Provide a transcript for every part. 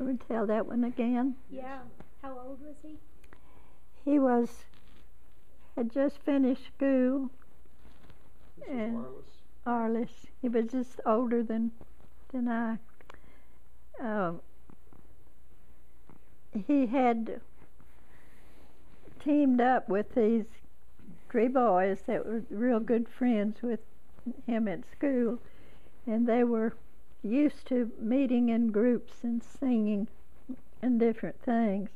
Can we tell that one again? Yeah. How old was he? He had just finished school. This and was Arlis. He was just older than I. He had teamed up with these 3 boys that were real good friends with him at school, and they were used to meeting in groups and singing and different things.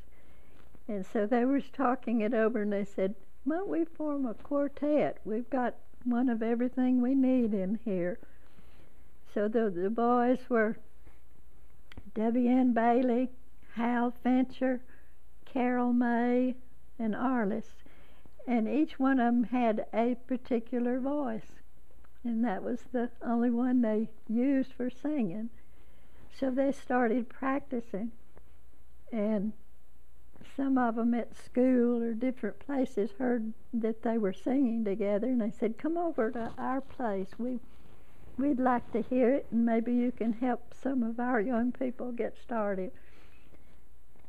And so they were talking it over, and they said, why don't we form a quartet? We've got one of everything we need in here. So the boys were Debbie Ann Bailey, Hal Fincher, Carol May, and Arlis. And each one of them had a particular voice. And that was the only one they used for singing. So they started practicing. And some of them at school or different places heard that they were singing together, and they said, come over to our place. We'd like to hear it, and maybe you can help some of our young people get started.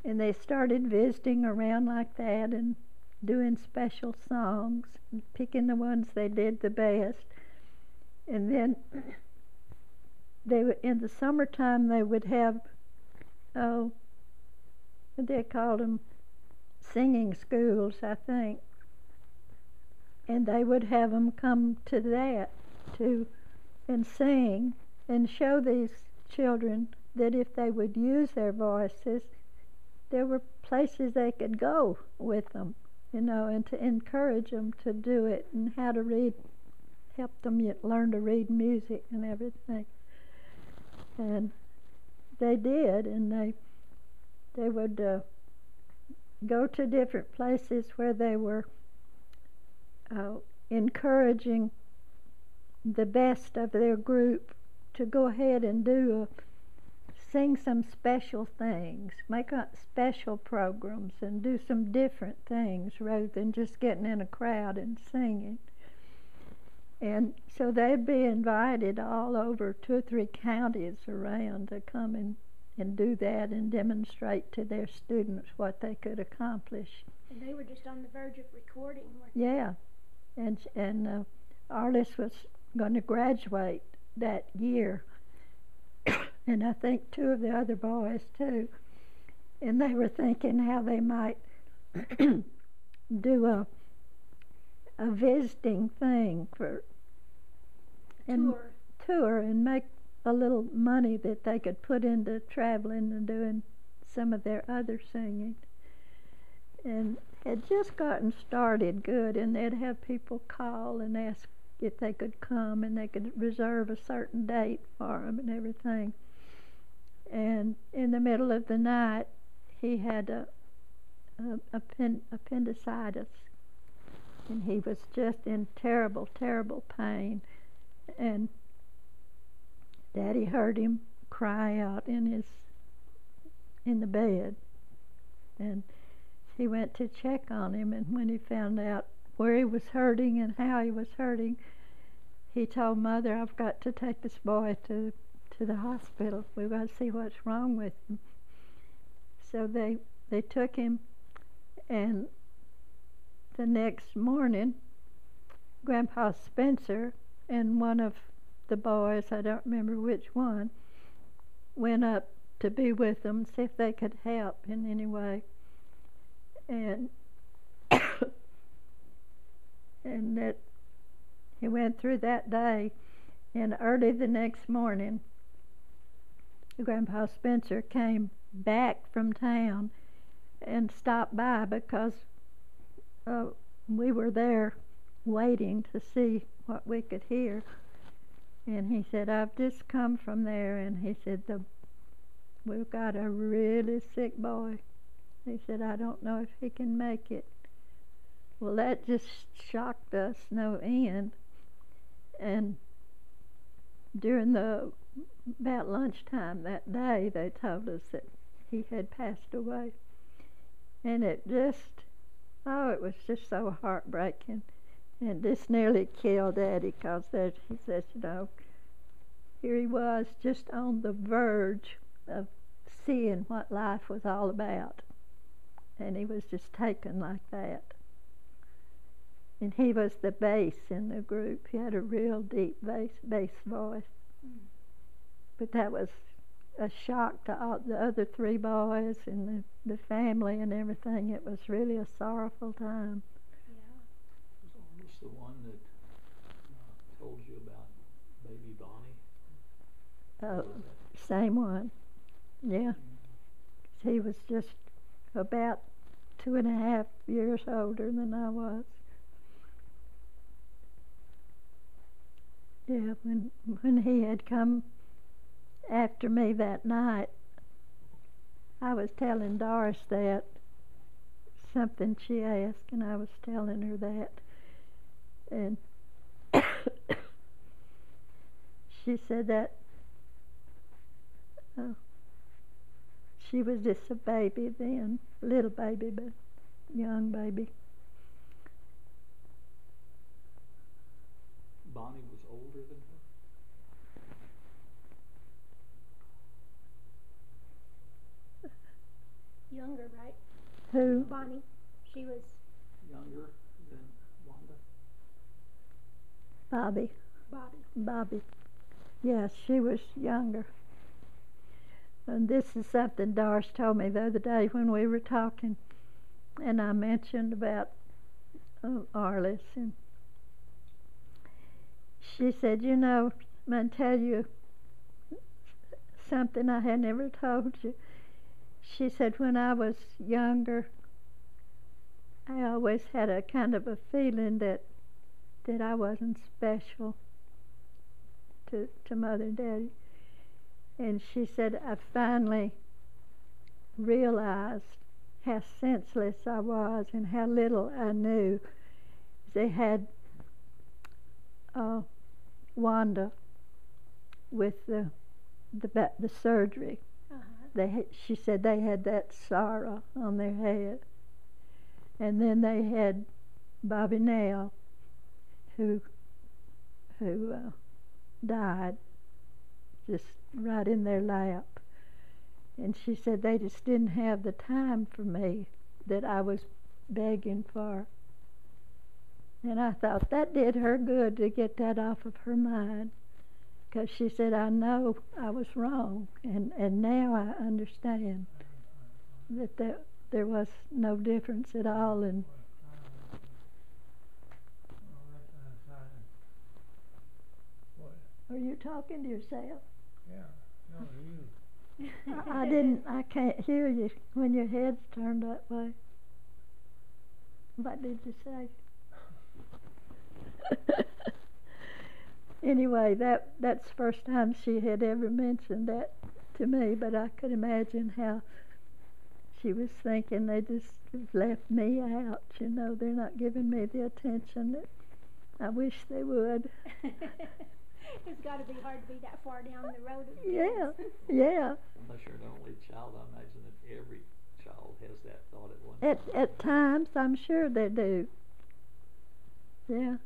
And they started visiting around like that and doing special songs, and picking the ones they did the best. And then in the summertime they would have, they called them singing schools, I think. And they would have them come to that and sing and show these children that if they would use their voices, there were places they could go with them, and to encourage them to do it, and how to read, help them learn to read music and everything. And they did, and they would go to different places where they were encouraging the best of their group to go ahead and sing some special things, make up special programs, and do some different things rather than just getting in a crowd and singing. And so they'd be invited all over 2 or 3 counties around to come and do that and demonstrate to their students what they could accomplish. And they were just on the verge of recording. Yeah, and Arlis was going to graduate that year, and I think 2 of the other boys too. And they were thinking how they might do a visiting thing tour and make a little money that they could put into traveling and doing some of their other singing. And had just gotten started good, and they'd have people call and ask if they could come, and they could reserve a certain date for them and everything. And in the middle of the night, he had appendicitis, and he was just in terrible, terrible pain. And Daddy heard him cry out in the bed, and he went to check on him, and when he found out where he was hurting and how he was hurting, he told Mother, I've got to take this boy to the hospital. We've got to see what's wrong with him. So they took him, and the next morning, Grandpa Spencer and one of the boys, I don't remember which one, went up to be with them, see if they could help in any way. And and that he went through that day, and early the next morning, Grandpa Spencer came back from town and stopped by because we were there waiting to see what we could hear. And he said, I've just come from there, and he said, we've got a really sick boy. He said, I don't know if he can make it. Well, that just shocked us no end. And during about lunchtime that day, they told us that he had passed away. And it was just so heartbreaking. And this nearly killed Daddy, because he says, here he was just on the verge of seeing what life was all about. And he was just taken like that. And he was the bass in the group. He had a real deep bass voice. Mm. But that was a shock to all the other three boys and the family and everything. It was really a sorrowful time. Yeah. Was Arlis the one that told you about baby Bonnie? Oh, Or was that- same one. Yeah. He was just about 2.5 years older than I was. Yeah, when he had come after me that night, I was telling Doris that, something she asked, and I was telling her that. And she said that she was just a baby then, little baby, but young baby. Bonnie was older than her? Younger, right? Who? Bonnie. She was Younger than Wanda? Bobby. Bobby. Yes, she was younger. And this is something Doris told me the other day when we were talking, and I mentioned about Arlis, and she said, you know, I'm going to tell you something I had never told you. She said, when I was younger, I always had a kind of a feeling that I wasn't special to Mother and Daddy. And she said, I finally realized how senseless I was and how little I knew. They had Wanda with the surgery. She said they had that sorrow on their head. And then they had Bobby Nell, who died just right in their lap. And she said they just didn't have the time for me that I was begging for. And I thought that did her good to get that off of her mind. Because she said, I know I was wrong, and now I understand that there was no difference at all. And are you talking to yourself? Yeah, no, you. I can't hear you when your head's turned that way. What did you say? Anyway, that's the first time she had ever mentioned that to me, but I could imagine how she was thinking they just left me out, you know, they're not giving me the attention that I wish they would. It's got to be hard to be that far down the road of Yeah, kids. yeah. Unless you're an only child, I imagine that every child has that thought at one time. At times, I'm sure they do. Yeah.